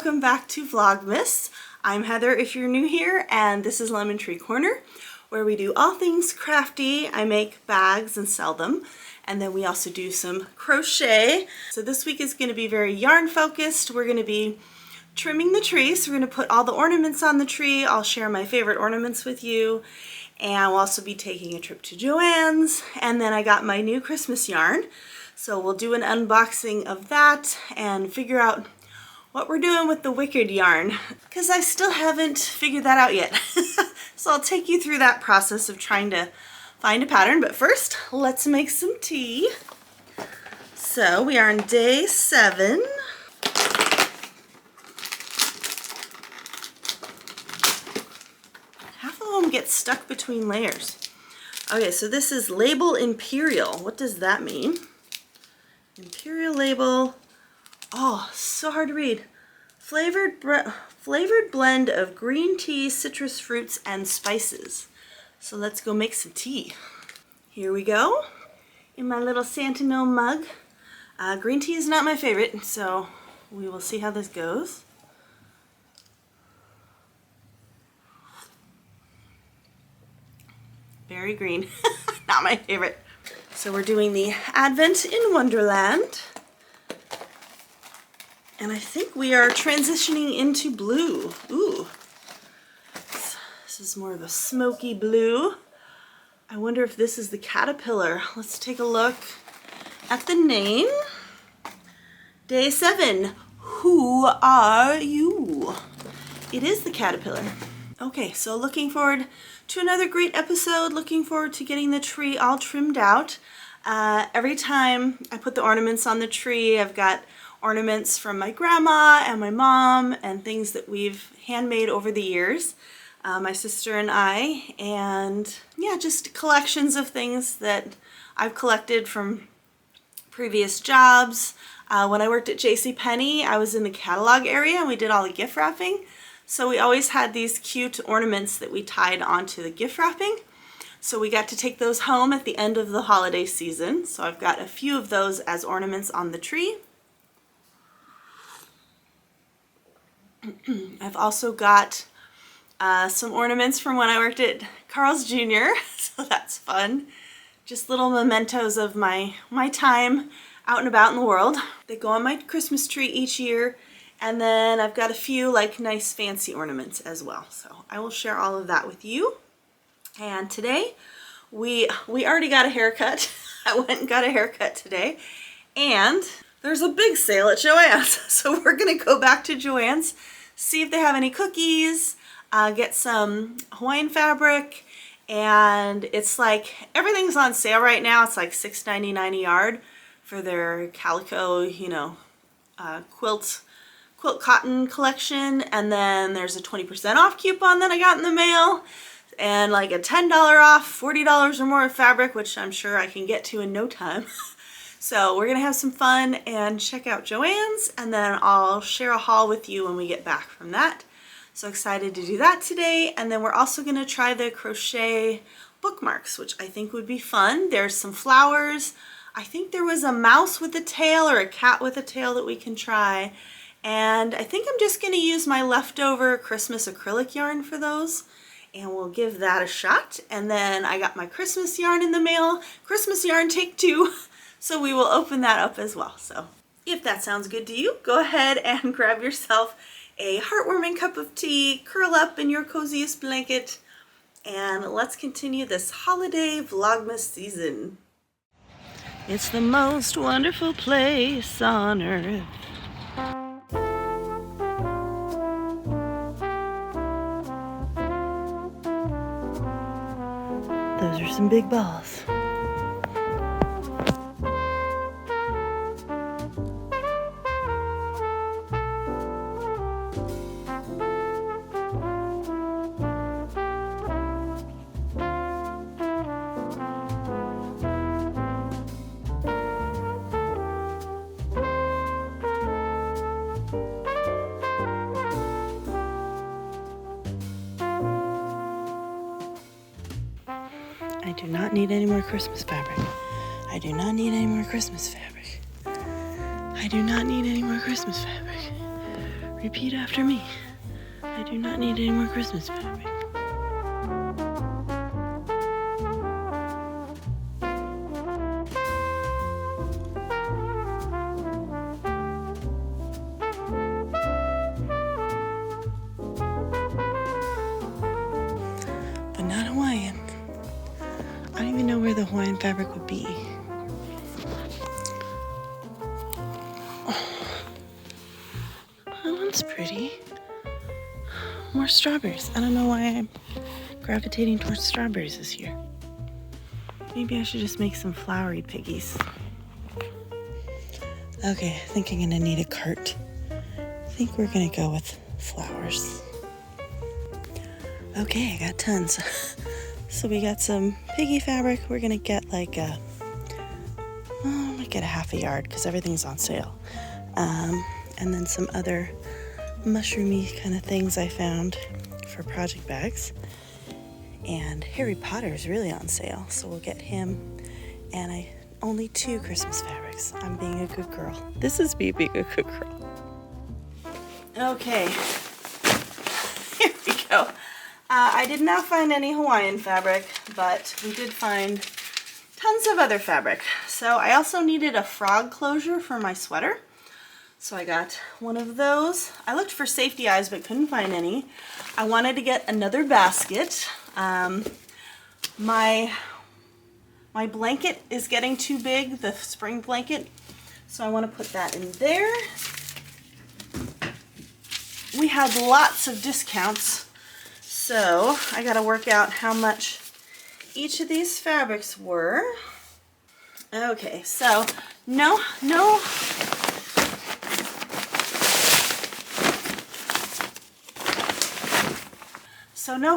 welcome back to Vlogmas. I'm Heather if you're new here, and this is Lemon Tree Corner, where we do all things crafty. I make bags and sell them, and then we also do some crochet. So this week is going to be very yarn focused. We're going to be trimming the tree, so we're going to put all the ornaments on the tree. I'll share my favorite ornaments with you, and we'll also be taking a trip to Joann's, and then I got my new Christmas yarn. So we'll do an unboxing of that and figure out what we're doing with the wicked yarn, because I still haven't figured that out yet. So I'll take you through that process of trying to find a pattern, but first let's make some tea. So we are on day 7. Half of them get stuck between layers. Okay, so this is Label Imperial. What does that mean? Imperial label. Oh, so hard to read. Flavored blend of green tea, citrus fruits, and spices. So let's go make some tea. Here we go, in my little Santa gnome mug. Green tea is not my favorite, so we will see how this goes. Very green, not my favorite. So we're doing the Advent in Wonderland. And I think we are transitioning into blue. Ooh. This is more of a smoky blue. I wonder if this is the caterpillar. Let's take a look at the name. Day 7. Who are you? It is the caterpillar. Okay, so looking forward to another great episode. Looking forward to getting the tree all trimmed out. Every time I put the ornaments on the tree, I've got ornaments from my grandma and my mom and things that we've handmade over the years, my sister and I, and yeah, just collections of things that I've collected from previous jobs. When I worked at JCPenney, I was in the catalog area and we did all the gift wrapping. So we always had these cute ornaments that we tied onto the gift wrapping. So we got to take those home at the end of the holiday season. So I've got a few of those as ornaments on the tree. I've also got some ornaments from when I worked at Carl's Jr., so that's fun. Just little mementos of my time out and about in the world. They go on my Christmas tree each year. And then I've got a few like nice fancy ornaments as well. So I will share all of that with you. And today we already got a haircut. I went and got a haircut today. And there's a big sale at Joann's. So we're gonna go back to Joann's, see if they have any cookies, get some Hawaiian fabric, and it's like everything's on sale right now. It's like $6.99 a yard for their calico, quilt cotton collection, and then there's a 20% off coupon that I got in the mail, and like a $10 off, $40 or more of fabric, which I'm sure I can get to in no time. So we're gonna have some fun and check out Joann's, and then I'll share a haul with you when we get back from that. So excited to do that today. And then we're also gonna try the Crochet Bookmarks, which I think would be fun. There's some flowers. I think there was a mouse with a tail or a cat with a tail that we can try. And I think I'm just going to use my leftover Christmas acrylic yarn for those, and we'll give that a shot. And then I got my Christmas yarn in the mail, Christmas yarn take 2, so we will open that up as well. So if that sounds good to you, go ahead and grab yourself a heartwarming cup of tea, curl up in your coziest blanket, and let's continue this holiday Vlogmas season. It's the most wonderful place on earth. Those are some big balls. I do not need any more Christmas fabric. I do not need any more Christmas fabric. I do not need any more Christmas fabric. Repeat after me. I do not need any more Christmas fabric. But not Hawaiian. I don't even know where the Hawaiian fabric would be. That one's pretty. More strawberries. I don't know why I'm gravitating towards strawberries this year. Maybe I should just make some flowery piggies. Okay, I think I'm gonna need a cart. I think we're gonna go with flowers. Okay, I got tons. So we got some piggy fabric. We're gonna get like I might get a half a yard because everything's on sale. And then some other mushroomy kind of things I found for project bags. And Harry Potter is really on sale, so we'll get him. And only 2 Christmas fabrics. I'm being a good girl. This is me being a good girl. Okay, here we go. I did not find any Hawaiian fabric, but we did find tons of other fabric. So I also needed a frog closure for my sweater. So I got one of those. I looked for safety eyes but couldn't find any. I wanted to get another basket. My blanket is getting too big, the spring blanket, so I want to put that in there. We had lots of discounts, so I got to work out how much each of these fabrics were. Okay, so no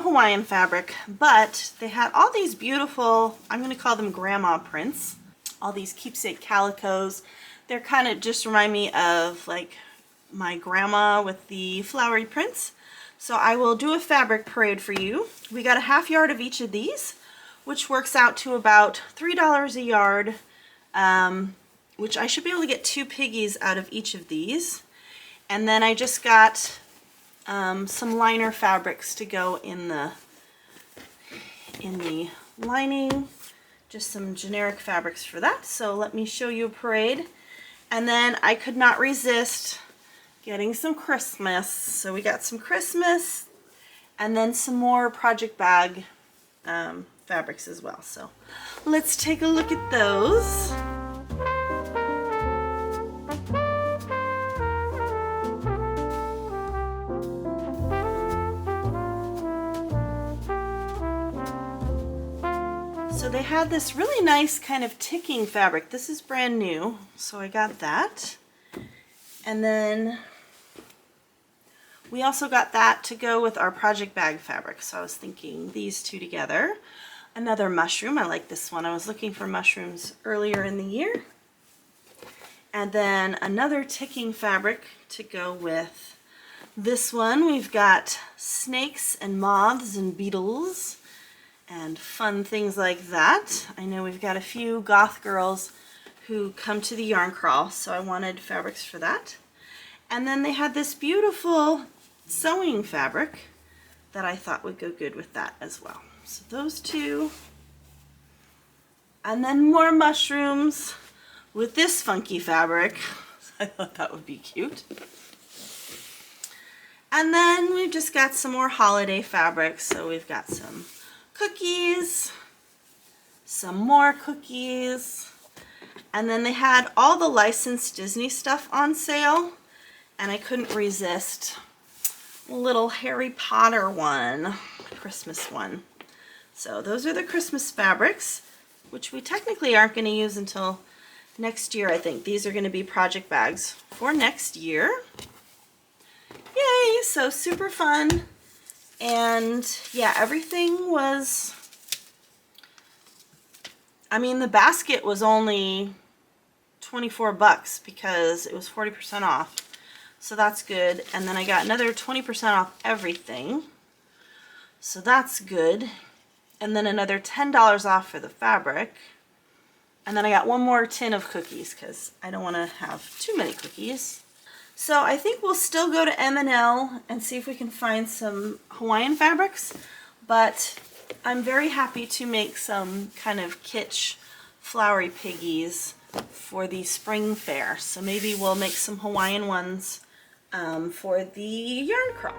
Hawaiian fabric, but they had all these beautiful, I'm going to call them grandma prints, all these keepsake calicos. They're kind of just remind me of like my grandma with the flowery prints. So I will do a fabric parade for you. We got a half yard of each of these, which works out to about $3 a yard, which I should be able to get 2 piggies out of each of these. And then I just got some liner fabrics to go in the lining, just some generic fabrics for that. So let me show you a parade. And then I could not resist getting some Christmas. So we got some Christmas and then some more project bag fabrics as well. So let's take a look at those. So they had this really nice kind of ticking fabric. This is brand new, so I got that. And then we also got that to go with our project bag fabric. So I was thinking these two together. Another mushroom, I like this one. I was looking for mushrooms earlier in the year. And then another ticking fabric to go with this one. We've got snakes and moths and beetles and fun things like that. I know we've got a few goth girls who come to the yarn crawl, so I wanted fabrics for that. And then they had this beautiful sewing fabric that I thought would go good with that as well. So those two. And then more mushrooms with this funky fabric. I thought that would be cute. And then we've just got some more holiday fabrics. So we've got some cookies, some more cookies, and then they had all the licensed Disney stuff on sale, and I couldn't resist a little Harry Potter one, Christmas one. So those are the Christmas fabrics, which we technically aren't going to use until next year, I think. These are going to be project bags for next year. Yay! So super fun. And yeah, everything was, I mean, the basket was only 24 bucks because it was 40% off. So that's good. And then I got another 20% off everything. So that's good. And then another $10 off for the fabric. And then I got one more tin of cookies because I don't want to have too many cookies. So I think we'll still go to M&L and see if we can find some Hawaiian fabrics, but I'm very happy to make some kind of kitsch flowery piggies for the spring fair. So maybe we'll make some Hawaiian ones for the yarn crawl.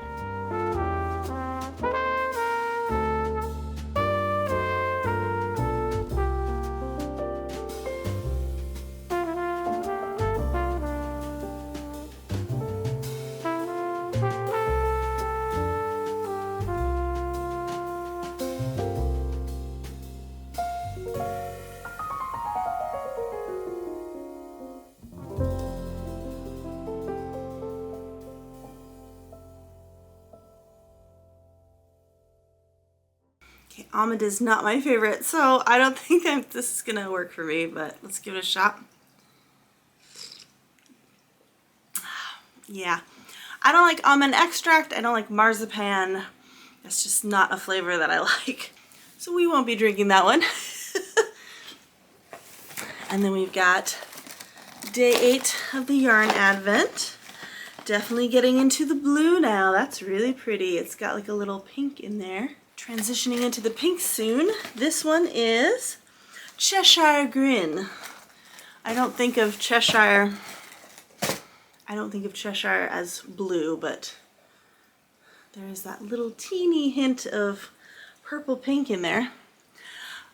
Okay, almond is not my favorite, so I don't think this is gonna work for me, but let's give it a shot. Yeah, I don't like almond extract, I don't like marzipan. That's just not a flavor that I like. So we won't be drinking that one. And then we've got day 8 of the yarn advent. Definitely getting into the blue now. That's really pretty. It's got like a little pink in there. Transitioning into the pink soon. This one is Cheshire Grin. I don't think of Cheshire as blue, but there is that little teeny hint of purple pink in there.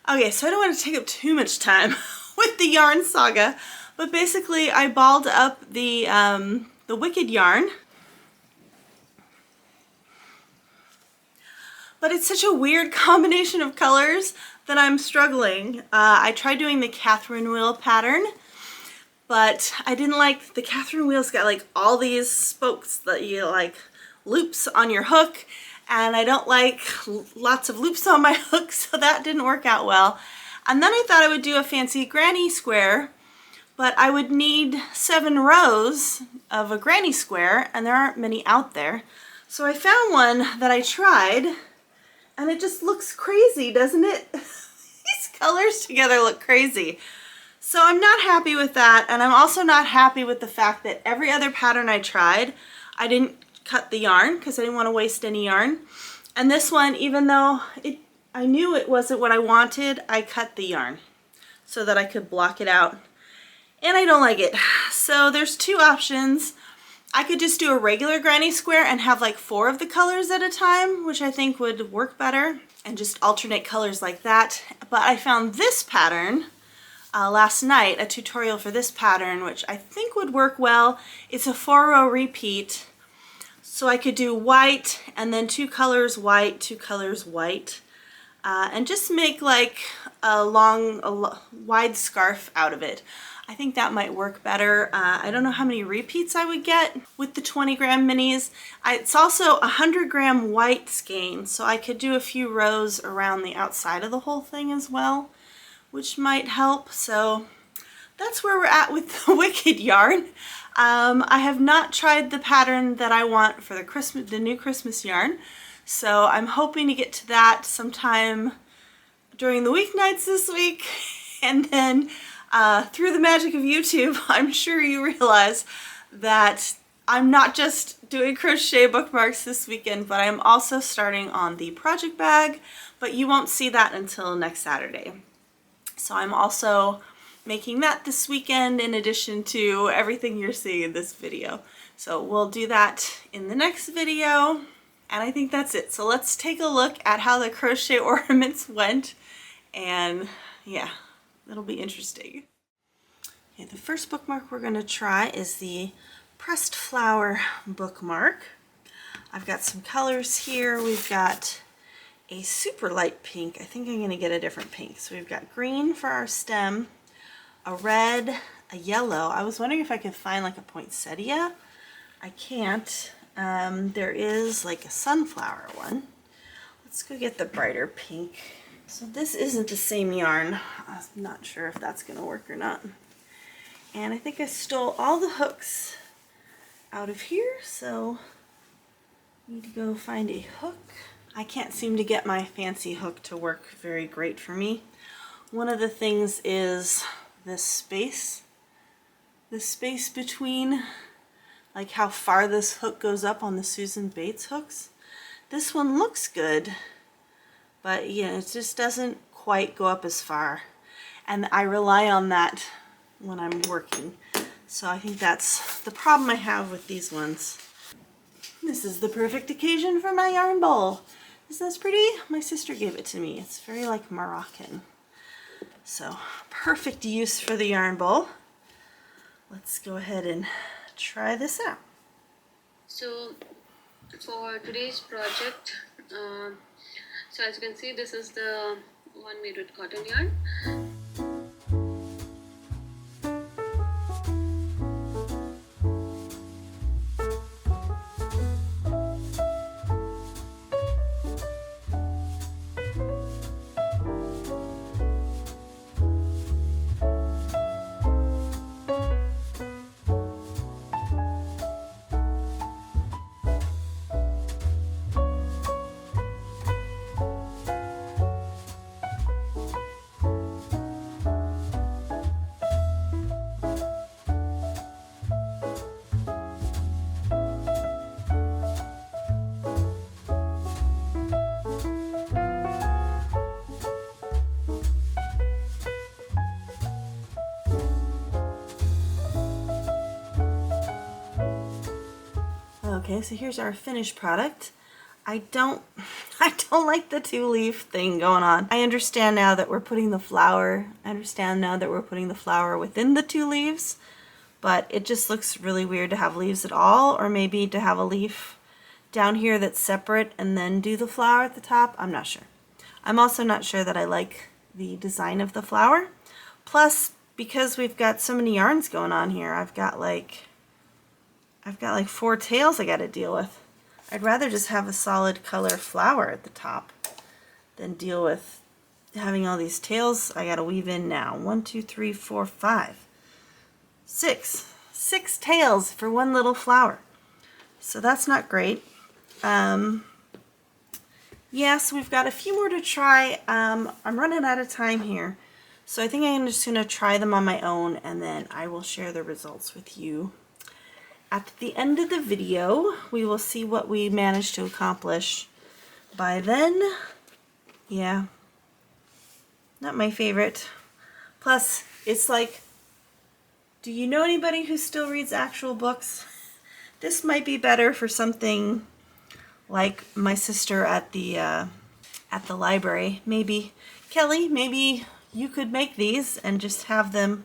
Okay, so I don't want to take up too much time with the yarn saga, but basically I balled up the Wicked yarn. But it's such a weird combination of colors that I'm struggling. I tried doing the Catherine wheel pattern, but I didn't like the Catherine wheel's got like all these spokes that you like loops on your hook, and I don't like lots of loops on my hook, so that didn't work out well. And then I thought I would do a fancy granny square, but I would need 7 rows of a granny square, and there aren't many out there. So I found one that I tried, and it just looks crazy, doesn't it? These colors together look crazy. So I'm not happy with that, and I'm also not happy with the fact that every other pattern I tried, I didn't cut the yarn because I didn't want to waste any yarn. And this one, even though I knew it wasn't what I wanted, I cut the yarn so that I could block it out. And I don't like it. So there's 2 options. I could just do a regular granny square and have like 4 of the colors at a time, which I think would work better, and just alternate colors like that. But I found this pattern last night, a tutorial for this pattern, which I think would work well. It's a 4-row repeat, so I could do white and then 2 colors white, 2 colors white, and just make like a wide scarf out of it. I think that might work better. I don't know how many repeats I would get with the 20-gram minis. It's also a 100-gram white skein, so I could do a few rows around the outside of the whole thing as well, which might help. So that's where we're at with the Wicked yarn. I have not tried the pattern that I want for the new Christmas yarn, so I'm hoping to get to that sometime during the weeknights this week, and then through the magic of YouTube, I'm sure you realize that I'm not just doing crochet bookmarks this weekend, but I'm also starting on the project bag, but you won't see that until next Saturday. So I'm also making that this weekend in addition to everything you're seeing in this video. So we'll do that in the next video, and I think that's it. So let's take a look at how the crochet ornaments went, and yeah. It'll be interesting. Okay, the first bookmark we're going to try is the pressed flower bookmark. I've got some colors here. We've got a super light pink. I think I'm going to get a different pink. So we've got green for our stem, a red, a yellow. I was wondering if I could find like a poinsettia. I can't. There is like a sunflower one. Let's go get the brighter pink. So this isn't the same yarn. I'm not sure if that's going to work or not. And I think I stole all the hooks out of here, so I need to go find a hook. I can't seem to get my fancy hook to work very great for me. One of the things is this space between like how far this hook goes up on the Susan Bates hooks. This one looks good, but yeah, it just doesn't quite go up as far. And I rely on that when I'm working. So I think that's the problem I have with these ones. This is the perfect occasion for my yarn bowl. Isn't this pretty? My sister gave it to me. It's very like Moroccan. So perfect use for the yarn bowl. Let's go ahead and try this out. So for today's project, so as you can see, this is the one made with cotton yarn. Okay, so here's our finished product. I don't like the two-leaf thing going on. I understand now that we're putting the flower. I understand now that we're putting the flower within the two leaves, but it just looks really weird to have leaves at all, or maybe to have a leaf down here that's separate and then do the flower at the top. I'm not sure. I'm also not sure that I like the design of the flower. Plus, because we've got so many yarns going on here, I've got like 4 tails I got to deal with. I'd rather just have a solid color flower at the top than deal with having all these tails I got to weave in now. 1, 2, 3, 4, 5, 6. 6 tails for one little flower. So that's not great. Yes, we've got a few more to try. I'm running out of time here. So I think I'm just going to try them on my own, and then I will share the results with you. At the end of the video, we will see what we managed to accomplish. By then, yeah, not my favorite. Plus, it's like, do you know anybody who still reads actual books? This might be better for something like my sister at the library. Maybe, Kelly, maybe you could make these and just have them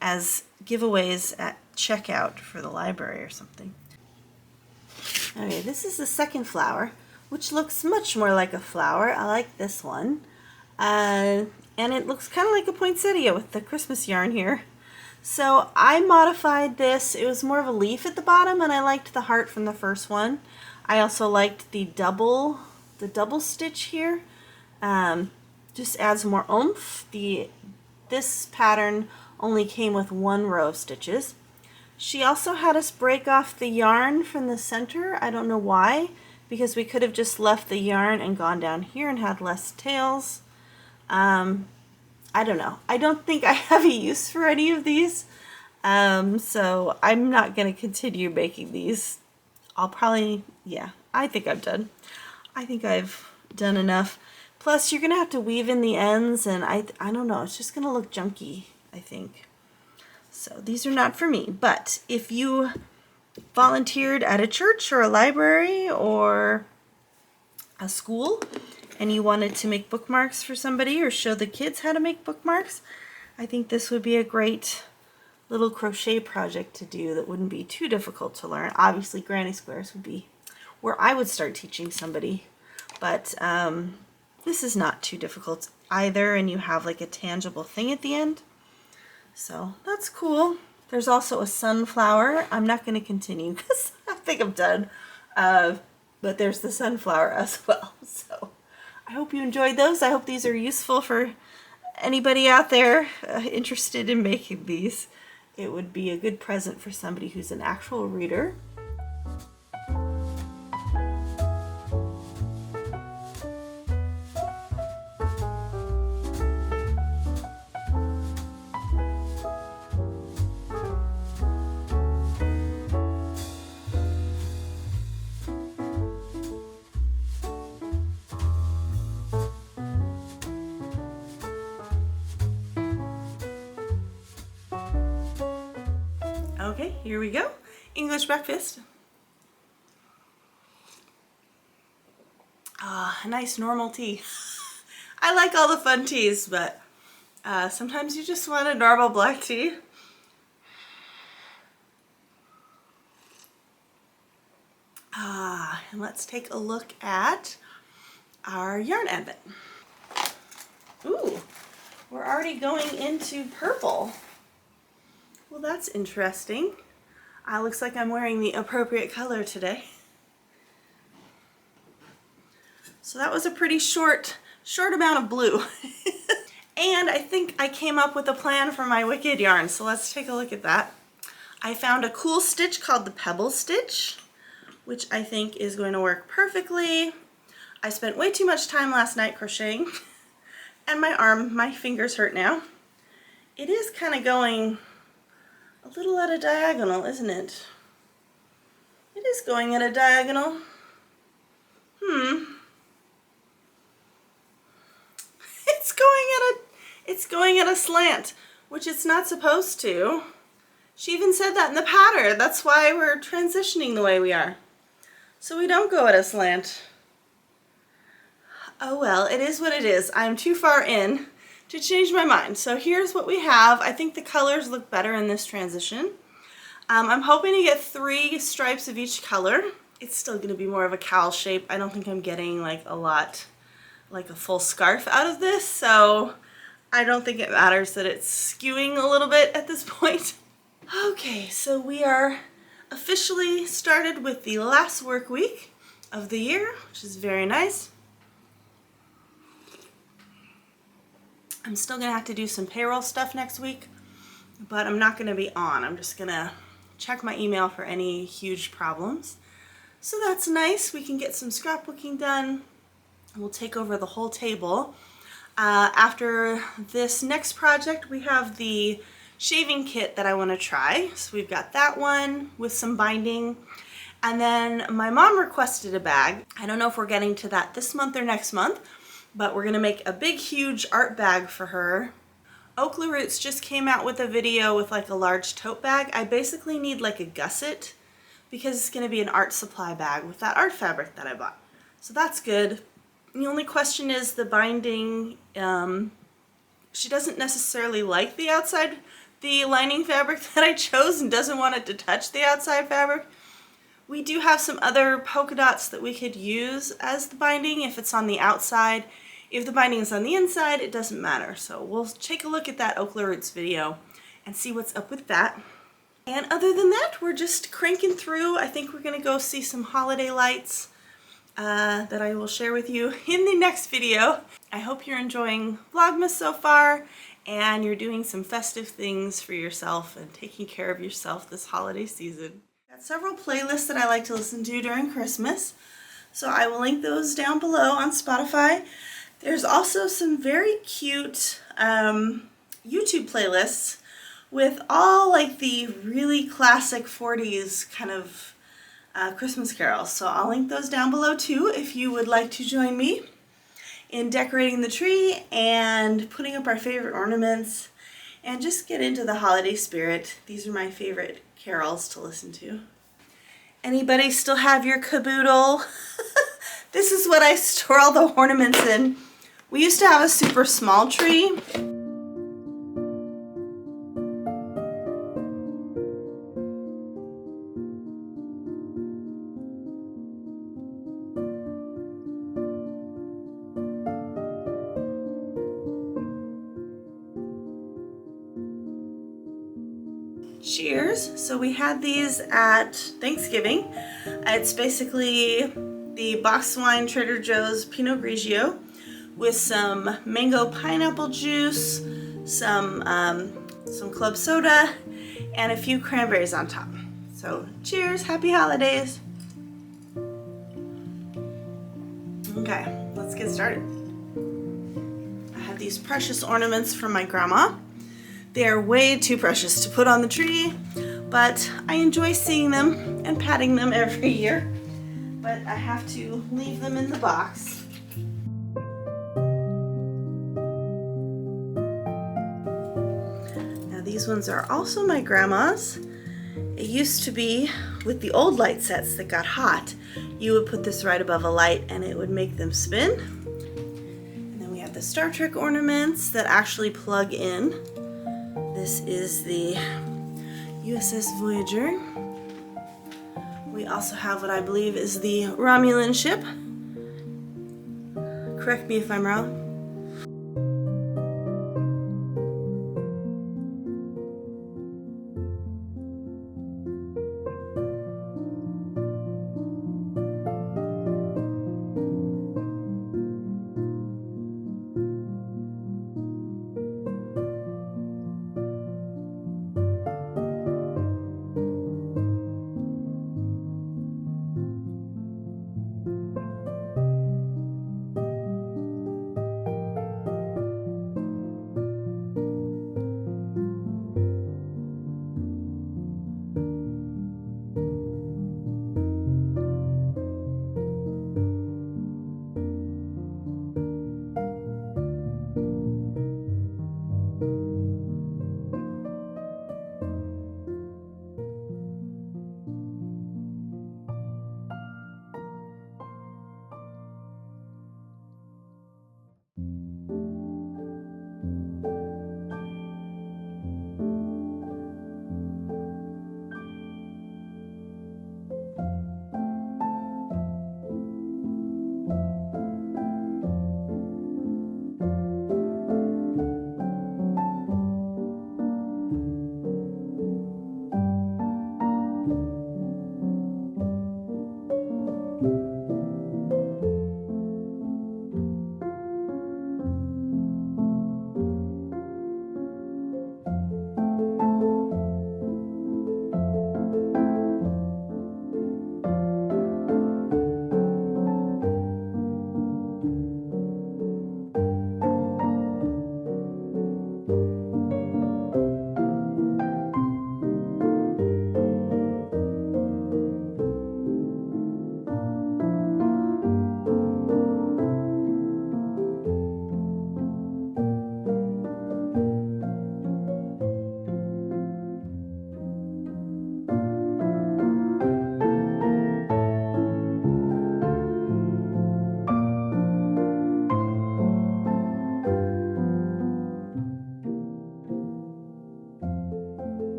as giveaways at checkout for the library or something. Okay, this is the second flower, which looks much more like a flower. I like this one. And it looks kind of like a poinsettia with the Christmas yarn here. So I modified this. It was more of a leaf at the bottom, and I liked the heart from the first one. I also liked the double stitch here. Just adds more oomph. This pattern only came with 1 row of stitches. She also had us break off the yarn from the center. I don't know why, because we could have just left the yarn and gone down here and had less tails. I don't know. I don't think I have a use for any of these, so I'm not going to continue making these. I'll probably, yeah, I think I'm done. I think I've done enough. Plus, you're going to have to weave in the ends, and I don't know. It's just going to look junky, I think. So these are not for me, but if you volunteered at a church or a library or a school and you wanted to make bookmarks for somebody or show the kids how to make bookmarks, I think this would be a great little crochet project to do that wouldn't be too difficult to learn. Obviously, granny squares would be where I would start teaching somebody, but this is not too difficult either, and you have like a tangible thing at the end. So that's cool. There's also a sunflower. I'm not going to continue because I think I'm done. But there's the sunflower as well. So I hope you enjoyed those. I hope these are useful for anybody out there interested in making these. It would be a good present for somebody who's an actual reader. here we go. English breakfast. Ah, a nice normal tea. I like all the fun teas, but sometimes you just want a normal black tea. And let's take a look at our yarn advent. Ooh, we're already going into purple. Well, that's interesting. Looks like I'm wearing the appropriate color today. So that was a pretty short amount of blue. And I think I came up with a plan for my Wicked yarn, so let's take a look at that. I found a cool stitch called the Pebble Stitch, which I think is going to work perfectly. I spent way too much time last night crocheting, and my fingers hurt now. It is kind of going a little at a diagonal, isn't it? It is going at a diagonal. It's going at a slant, which it's not supposed to. She even said that in the pattern. That's why we're transitioning the way we are. So we don't go at a slant. Oh well, it is what it is. I'm too far in to change my mind. So here's what we have. I think the colors look better in this transition. I'm hoping to get 3 stripes of each color. It's still going to be more of a cowl shape. I don't think I'm getting like a full scarf out of this, so I don't think it matters that it's skewing a little bit at this point. Okay, so we are officially started with the last work week of the year, which is very nice. I'm still gonna have to do some payroll stuff next week, but I'm not gonna be on. I'm just gonna check my email for any huge problems. So that's nice. We can get some scrapbooking done. We'll take over the whole table. After this next project, we have the shaving kit that I want to try. So we've got that one with some binding. And then my mom requested a bag. I don't know if we're getting to that this month or next month, but we're going to make a big, huge art bag for her. Oakley Roots just came out with a video with like a large tote bag. I basically need like a gusset because it's going to be an art supply bag with that art fabric that I bought. So that's good. The only question is the binding. She doesn't necessarily like the lining fabric that I chose and doesn't want it to touch the outside fabric. We do have some other polka dots that we could use as the binding if it's on the outside. If the binding is on the inside, it doesn't matter. So we'll take a look at that Oakley Roots video and see what's up with that. And other than that, we're just cranking through. I think we're going to go see some holiday lights that I will share with you in the next video. I hope you're enjoying Vlogmas so far and you're doing some festive things for yourself and taking care of yourself this holiday season. Got several playlists that I like to listen to during Christmas, so I will link those down below on Spotify. There's also some very cute YouTube playlists with all like the really classic 40s kind of Christmas carols. So I'll link those down below too if you would like to join me in decorating the tree and putting up our favorite ornaments and just get into the holiday spirit. These are my favorite carols to listen to. Anybody still have your caboodle? This is what I store all the ornaments in. We used to have a super small tree. Cheers. So we had these at Thanksgiving. It's basically the box wine Trader Joe's Pinot Grigio with some mango pineapple juice, some club soda, and a few cranberries on top. So cheers, happy holidays. Okay, let's get started. I have these precious ornaments from my grandma. They are way too precious to put on the tree, but I enjoy seeing them and patting them every year. But I have to leave them in the box. Now these ones are also my grandma's. A It used to be with the old light sets that got hot, you would put this right above a light and it would make them spin. And then we have the Star Trek ornaments that actually plug in. This is the USS Voyager. We also have what I believe is the Romulan ship. Correct me if I'm wrong.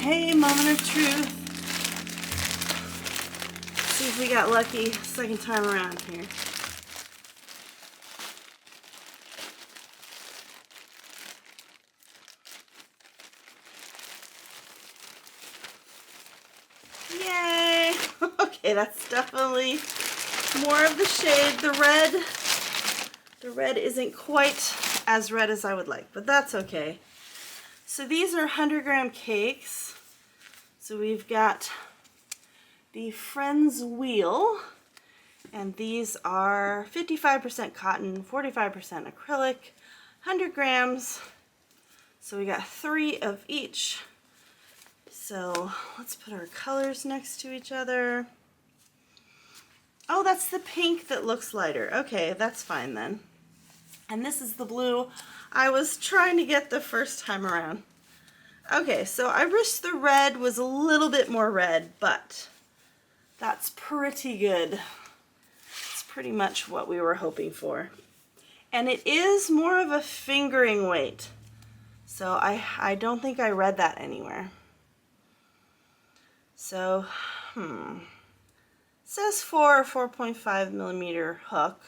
Okay, moment of truth. See if we got lucky second time around here. Yay! Okay, that's definitely more of the shade. The red isn't quite as red as I would like, but that's okay. So these are 100-gram cakes. So we've got the Friends Wheel, and these are 55% cotton, 45% acrylic, 100 grams. So we got 3 of each. So let's put our colors next to each other. Oh, that's the pink that looks lighter. Okay, that's fine then. And this is the blue I was trying to get the first time around. Okay, so I wish the red was a little bit more red, but that's pretty good. It's pretty much what we were hoping for. And it is more of a fingering weight. So I don't think I read that anywhere. So, it says 4 or 4.5 millimeter hook.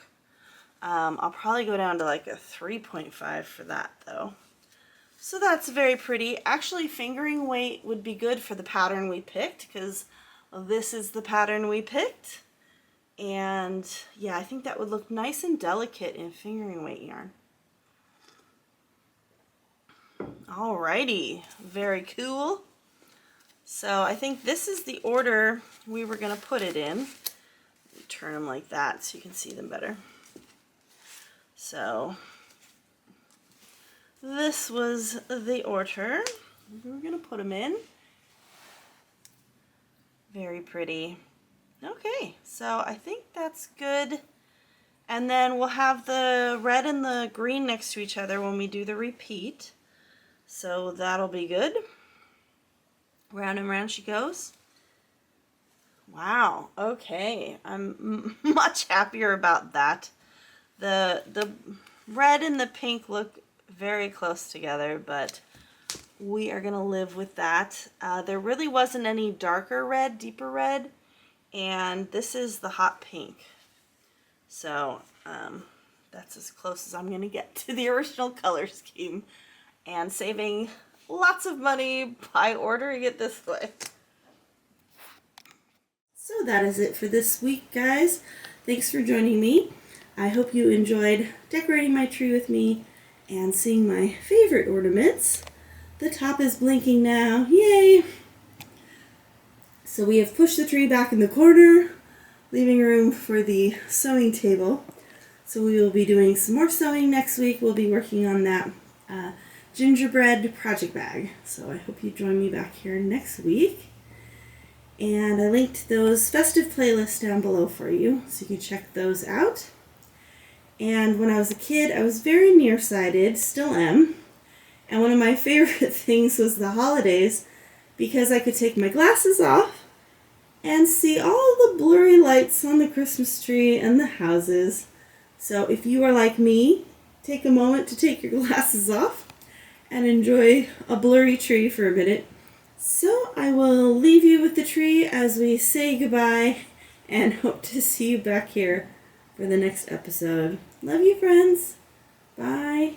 I'll probably go down to like a 3.5 for that though. So that's very pretty. Actually, fingering weight would be good for the pattern we picked because this is the pattern we picked. And yeah, I think that would look nice and delicate in fingering weight yarn. Alrighty, very cool. So I think this is the order we were going to put it in. turn them like that so you can see them better. So this was the order. We're going to put them in. Very pretty. Okay, so I think that's good. And then we'll have the red and the green next to each other when we do the repeat. So that'll be good. Round and round she goes. Wow, okay. I'm much happier about that. The red and the pink look very close together, but we are gonna live with that. There really wasn't any darker red, deeper red, and this is the hot pink. So that's as close as I'm gonna get to the original color scheme and saving lots of money by ordering it this way. So that is it for this week, guys. Thanks for joining me. I hope you enjoyed decorating my tree with me and seeing my favorite ornaments. The top is blinking now. Yay! So we have pushed the tree back in the corner, leaving room for the sewing table. So we will be doing some more sewing next week. We'll be working on that gingerbread project bag. So I hope you join me back here next week. And I linked those festive playlists down below for you, so you can check those out. And when I was a kid, I was very nearsighted, still am. And one of my favorite things was the holidays, because I could take my glasses off and see all the blurry lights on the Christmas tree and the houses. So if you are like me, take a moment to take your glasses off and enjoy a blurry tree for a minute. So I will leave you with the tree as we say goodbye and hope to see you back here for the next episode. Love you, friends. Bye.